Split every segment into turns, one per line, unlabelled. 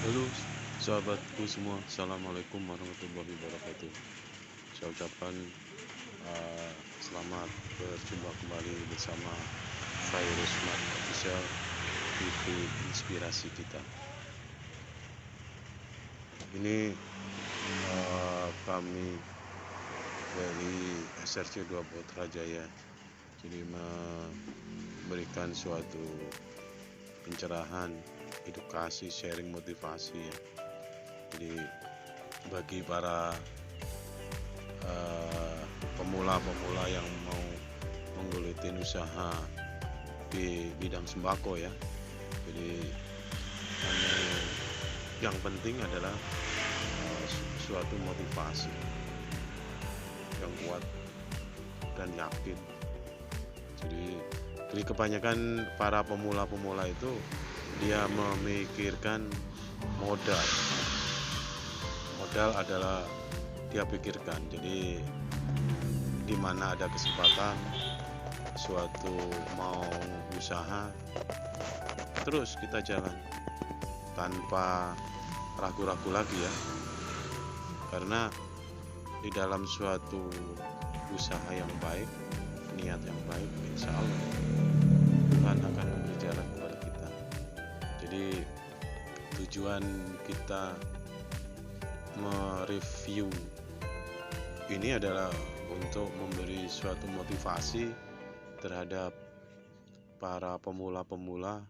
Halo sahabatku semua, Assalamualaikum warahmatullahi wabarakatuh. Saya ucapkan selamat berjumpa kembali bersama Virus Smart Official TV Inspirasi Kita. Ini kami dari SRC 2 Putrajaya, jadi memberikan suatu pencerahan, edukasi, sharing motivasi ya. Jadi bagi para pemula-pemula yang mau menggeluti usaha di bidang sembako ya. Jadi yang penting adalah suatu motivasi yang kuat dan yakin. Jadi kebanyakan para pemula-pemula itu dia memikirkan modal. Modal adalah dia pikirkan. Jadi di mana ada kesempatan suatu mau usaha, terus kita jalan tanpa ragu-ragu lagi ya. Karena di dalam suatu usaha yang baik, niat yang baik, insya Allah Tuhan akan memberi jalan kepada kita. Jadi tujuan kita mereview ini adalah untuk memberi suatu motivasi terhadap para pemula-pemula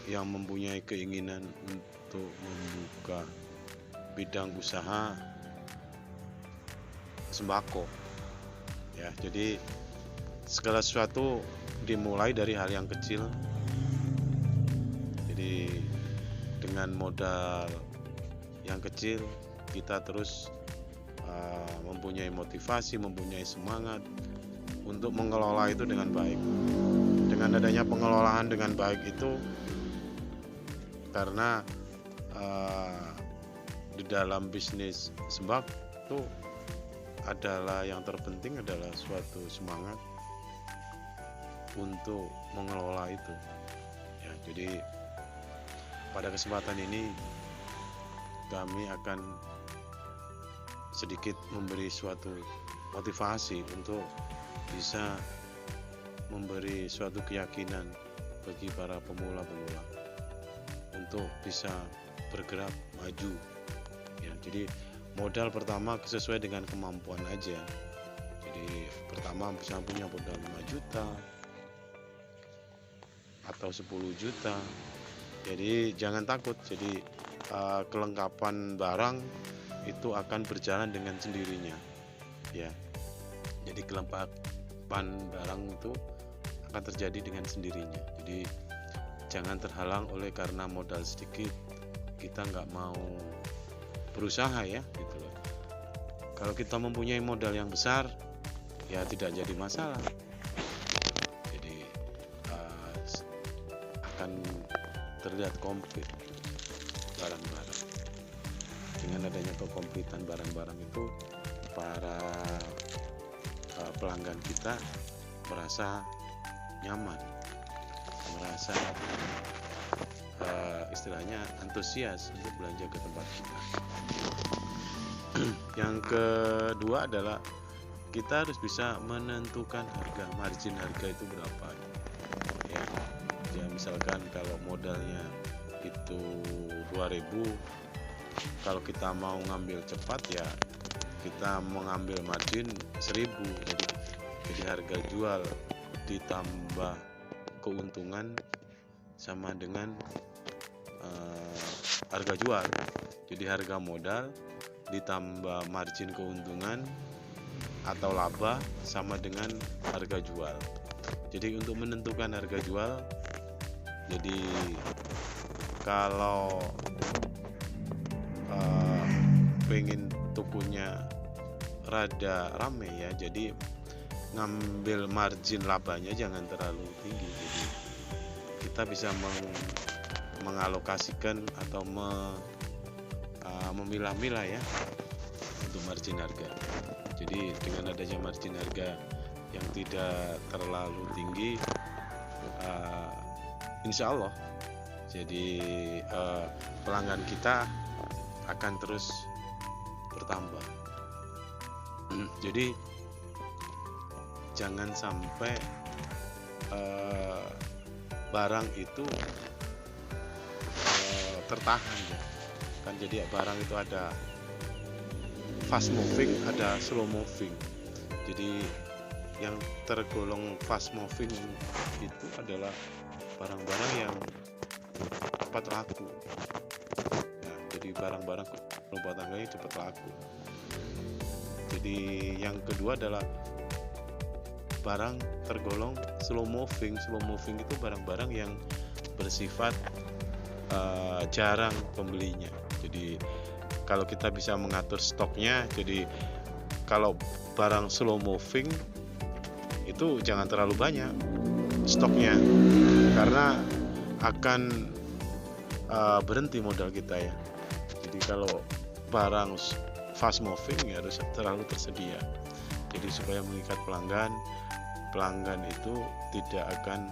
yang mempunyai keinginan untuk membuka bidang usaha sembako ya. Jadi segala sesuatu dimulai dari hal yang kecil. Jadi dengan modal yang kecil kita terus mempunyai motivasi, mempunyai semangat untuk mengelola itu dengan baik. Dengan adanya pengelolaan dengan baik itu, karena di dalam bisnis sembako itu adalah yang terpenting adalah suatu semangat untuk mengelola itu ya. Jadi pada kesempatan ini kami akan sedikit memberi suatu motivasi untuk bisa memberi suatu keyakinan bagi para pemula-pemula untuk bisa bergerak maju ya. Jadi modal pertama sesuai dengan kemampuan aja. Jadi pertama bisa punya modal 5 juta atau 10 juta. Jadi jangan takut. Jadi kelengkapan barang itu akan berjalan dengan sendirinya ya. Jadi kelengkapan barang itu akan terjadi dengan sendirinya. Jadi jangan terhalang oleh karena modal sedikit kita nggak mau berusaha ya gitu loh. Kalau kita mempunyai modal yang besar ya tidak jadi masalah. Jadi akan terlihat komplit barang-barang. Dengan adanya kekomplitan barang-barang itu, para pelanggan kita merasa nyaman, merasa istilahnya antusias untuk belanja ke tempat kita. Yang kedua adalah kita harus bisa menentukan harga, margin harga itu berapa ya. Ya misalkan kalau modalnya itu 2000, kalau kita mau ngambil cepat ya kita mengambil margin 1000. Jadi harga jual ditambah keuntungan sama dengan harga jual. Jadi harga modal ditambah margin keuntungan atau laba sama dengan harga jual. Jadi untuk menentukan harga jual, jadi kalau pengen tokonya rada rame ya, jadi ngambil margin labanya jangan terlalu tinggi. Jadi kita bisa mengalokasikan atau memilah-milah ya untuk margin harga. Jadi dengan adanya margin harga yang tidak terlalu tinggi, insya Allah Jadi pelanggan kita akan terus bertambah. Jadi jangan sampai barang itu tertahan ya kan. Jadi barang itu ada fast moving, ada slow moving. Jadi yang tergolong fast moving itu adalah barang-barang yang cepat laku. Nah, jadi barang-barang rumah tangga ini cepat laku. Jadi yang kedua adalah barang tergolong slow moving. Slow moving itu barang-barang yang bersifat jarang pembelinya. Jadi kalau kita bisa mengatur stoknya, jadi kalau barang slow moving itu jangan terlalu banyak stoknya, karena akan berhenti modal kita ya. Jadi kalau barang fast moving ya harus terlalu tersedia. Jadi supaya mengikat pelanggan itu tidak akan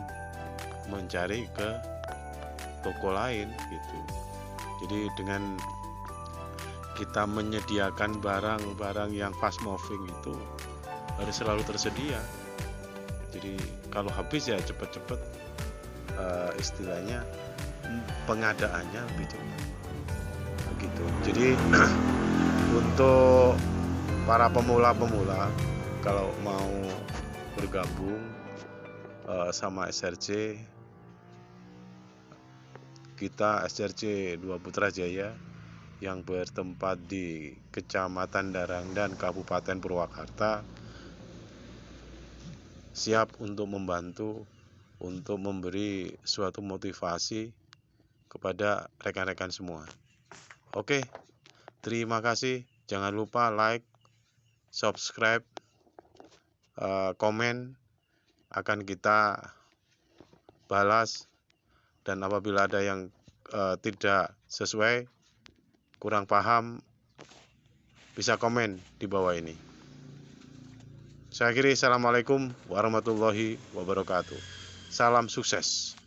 mencari ke toko lain gitu. Jadi dengan kita menyediakan barang-barang yang fast moving itu harus selalu tersedia. Jadi kalau habis ya cepet-cepet, istilahnya pengadaannya lebih cepat begitu. Jadi untuk para pemula kalau mau bergabung sama SRC, kita SRC 2 Putrajaya yang bertempat di Kecamatan Darang dan Kabupaten Purwakarta, siap untuk membantu, untuk memberi suatu motivasi kepada rekan-rekan semua. Oke, terima kasih. Jangan lupa like, subscribe, komen, akan kita balas. Dan apabila ada yang tidak sesuai, kurang paham, bisa komen di bawah ini. Saya akhiri, assalamualaikum warahmatullahi wabarakatuh. Salam sukses.